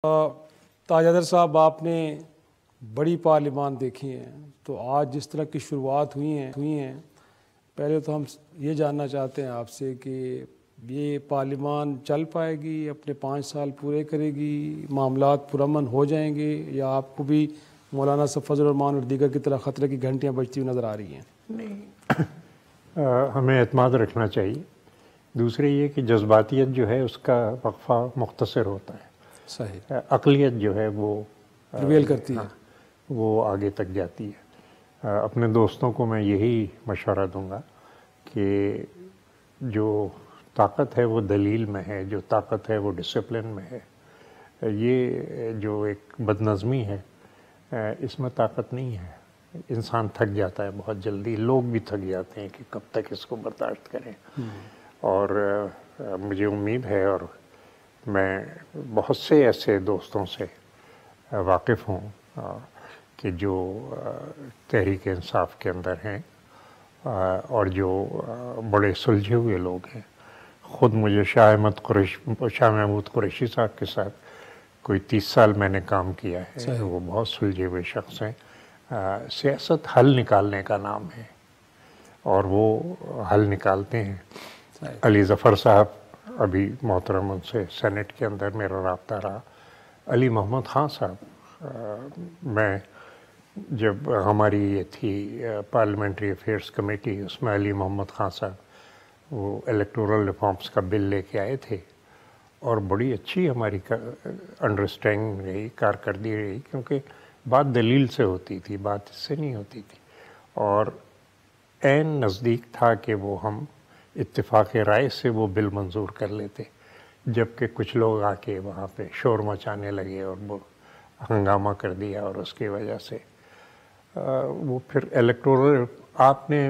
تاج حیدر صاحب، آپ نے بڑی پارلیمان دیکھی ہیں، تو آج جس طرح کی شروعات ہوئی ہیں پہلے تو ہم یہ جاننا چاہتے ہیں آپ سے کہ یہ پارلیمان چل پائے گی، اپنے 5 سال پورے کرے گی، معاملات پرامن ہو جائیں گے، یا آپ کو بھی مولانا فضل الرحمان اور دیگر کی طرح خطرے کی گھنٹیاں بجتی ہوئی نظر آ رہی ہیں؟ نہیں، ہمیں اعتماد رکھنا چاہیے۔ دوسرے یہ کہ جذباتیت جو ہے اس کا وقفہ مختصر ہوتا ہے، صحیح، عقلیت جو ہے وہ پریویل کرتی ہے، وہ آگے تک جاتی ہے۔ اپنے دوستوں کو میں یہی مشورہ دوں گا کہ جو طاقت ہے وہ دلیل میں ہے، جو طاقت ہے وہ ڈسپلن میں ہے۔ یہ جو ایک بد نظمی ہے اس میں طاقت نہیں ہے۔ انسان تھک جاتا ہے بہت جلدی، لوگ بھی تھک جاتے ہیں کہ کب تک اس کو برداشت کریں۔ اور مجھے امید ہے، اور میں بہت سے ایسے دوستوں سے واقف ہوں کہ جو تحریک انصاف کے اندر ہیں اور جو بڑے سلجھے ہوئے لوگ ہیں۔ خود مجھے شاہ محمود قریشی صاحب کے ساتھ کوئی 30 سال میں نے کام کیا ہے، وہ بہت سلجھے ہوئے شخص ہیں۔ سیاست حل نکالنے کا نام ہے اور وہ حل نکالتے ہیں۔ علی ظفر صاحب، ابھی محترم ان سے سینٹ کے اندر میرا رابطہ رہا۔ علی محمد خان صاحب، میں جب ہماری یہ تھی پارلیمنٹری افیئرس کمیٹی، اس میں علی محمد خان صاحب وہ الیکٹورل ریفارمز کا بل لے کے آئے تھے، اور بڑی اچھی ہماری انڈرسٹینڈنگ رہی، کارکردگی رہی، کیونکہ بات دلیل سے ہوتی تھی، بات اس سے نہیں ہوتی تھی، اور عین نزدیک تھا کہ وہ ہم اتفاق رائے سے وہ بل منظور کر لیتے، جبکہ کچھ لوگ آ کے وہاں پہ شور مچانے لگے اور وہ ہنگامہ کر دیا، اور اس کی وجہ سے وہ پھر الیکٹورل آپ نے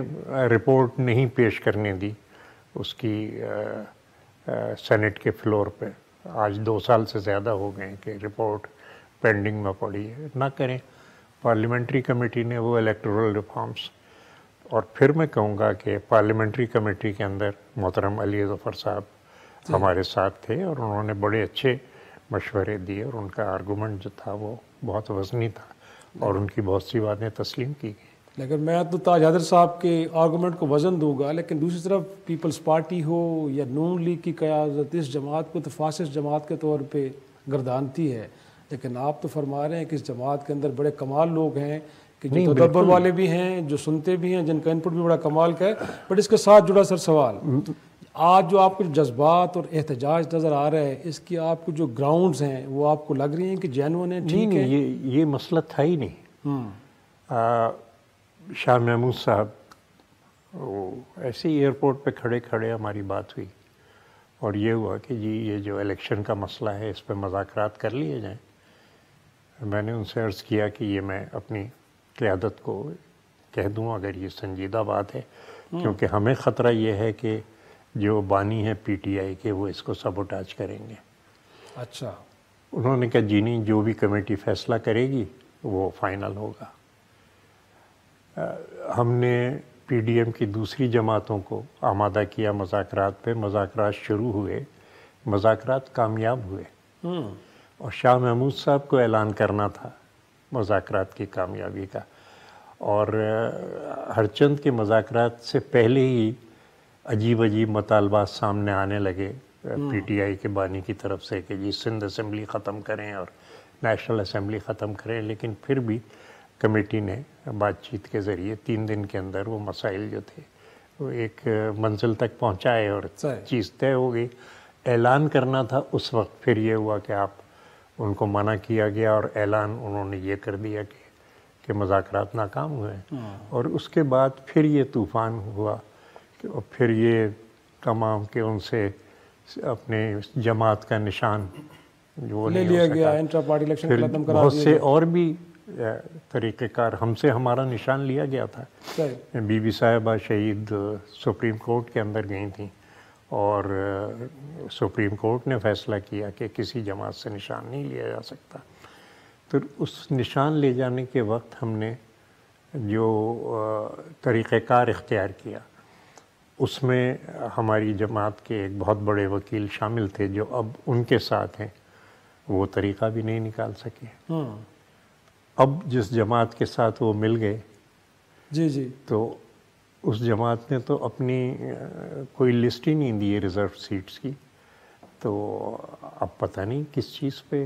رپورٹ نہیں پیش کرنے دی اس کی سینٹ کے فلور پہ۔ آج 2 سال سے زیادہ ہو گئے کہ رپورٹ پینڈنگ میں پڑی ہے۔ نہ کریں، پارلیمنٹری کمیٹی نے وہ الیکٹورل ریفارمز، اور پھر میں کہوں گا کہ پارلیمنٹری کمیٹی کے اندر محترم علی ظفر صاحب ہمارے ساتھ تھے، اور انہوں نے بڑے اچھے مشورے دیے، اور ان کا آرگومنٹ جو تھا وہ بہت وزنی تھا، اور ان کی بہت سی باتیں تسلیم کی گئی۔ لیکن میں تو تاج حیدر صاحب کے آرگومنٹ کو وزن دوں گا، لیکن دوسری طرف پیپلز پارٹی ہو یا نون لیگ کی قیادت اس جماعت کو تو فاسسٹ جماعت کے طور پہ گردانتی ہے، لیکن آپ تو فرما رہے ہیں کہ اس جماعت کے اندر بڑے کمال لوگ ہیں، کہ جو تدبر والے بھی ہیں، جو سنتے بھی ہیں، جن کا انپٹ بھی بڑا کمال کا ہے۔ بٹ اس کے ساتھ جڑا سوال، آج جو آپ کو جذبات اور احتجاج نظر آ رہا ہے، اس کی آپ کو جو گراؤنڈز ہیں وہ آپ کو لگ رہی ہیں کہ جینون ہیں، ٹھیک ہے؟ یہ مسئلہ تھا ہی نہیں۔ شاہ محمود صاحب وہ ایسے ہی ایئرپورٹ پہ کھڑے کھڑے ہماری بات ہوئی، اور یہ ہوا کہ جی یہ جو الیکشن کا مسئلہ ہے اس پہ مذاکرات کر لیے جائیں۔ میں نے ان سے عرض کیا کہ یہ میں اپنی قیادت کو کہہ دوں اگر یہ سنجیدہ بات ہے، کیونکہ ہمیں خطرہ یہ ہے کہ جو بانی ہے پی ٹی آئی کے وہ اس کو سبوٹاج کریں گے۔ اچھا، انہوں نے کہا جی نہیں، جو بھی کمیٹی فیصلہ کرے گی وہ فائنل ہوگا۔ ہم نے پی ڈی ایم کی دوسری جماعتوں کو آمادہ کیا مذاکرات پہ، مذاکرات شروع ہوئے، مذاکرات کامیاب ہوئے، اور شاہ محمود صاحب کو اعلان کرنا تھا مذاکرات کی کامیابی کا، اور ہر چند کے مذاکرات سے پہلے ہی عجیب عجیب مطالبات سامنے آنے لگے پی ٹی آئی کے بانی کی طرف سے کہ جی سندھ اسمبلی ختم کریں اور نیشنل اسمبلی ختم کریں، لیکن پھر بھی کمیٹی نے بات چیت کے ذریعے 3 دن کے اندر وہ مسائل جو تھے وہ ایک منزل تک پہنچائے، اور چیز طے ہو گئی۔ اعلان کرنا تھا اس وقت، پھر یہ ہوا کہ آپ ان کو منع کیا گیا، اور اعلان انہوں نے یہ کر دیا کہ مذاکرات ناکام ہوئے، اور اس کے بعد پھر یہ طوفان ہوا، اور پھر یہ تمام کہ ان سے اپنے جماعت کا نشان جو لے لیا گیا، انٹرا پارٹی الیکشن ختم کرا دیا، بہت سے اور بھی طریقہ کار ہم سے ہمارا نشان لیا گیا تھا۔ بی بی صاحبہ شہید سپریم کورٹ کے اندر گئی تھیں، اور سپریم کورٹ نے فیصلہ کیا کہ کسی جماعت سے نشان نہیں لیا جا سکتا۔ تو اس نشان لے جانے کے وقت ہم نے جو طریقہ کار اختیار کیا، اس میں ہماری جماعت کے ایک بہت بڑے وکیل شامل تھے جو اب ان کے ساتھ ہیں، وہ طریقہ بھی نہیں نکال سکے. ہاں اب جس جماعت کے ساتھ وہ مل گئے جی جی تو اس جماعت نے تو اپنی کوئی لسٹ ہی نہیں دی ہے ریزرو سیٹس کی. تو اب پتہ نہیں کس چیز پہ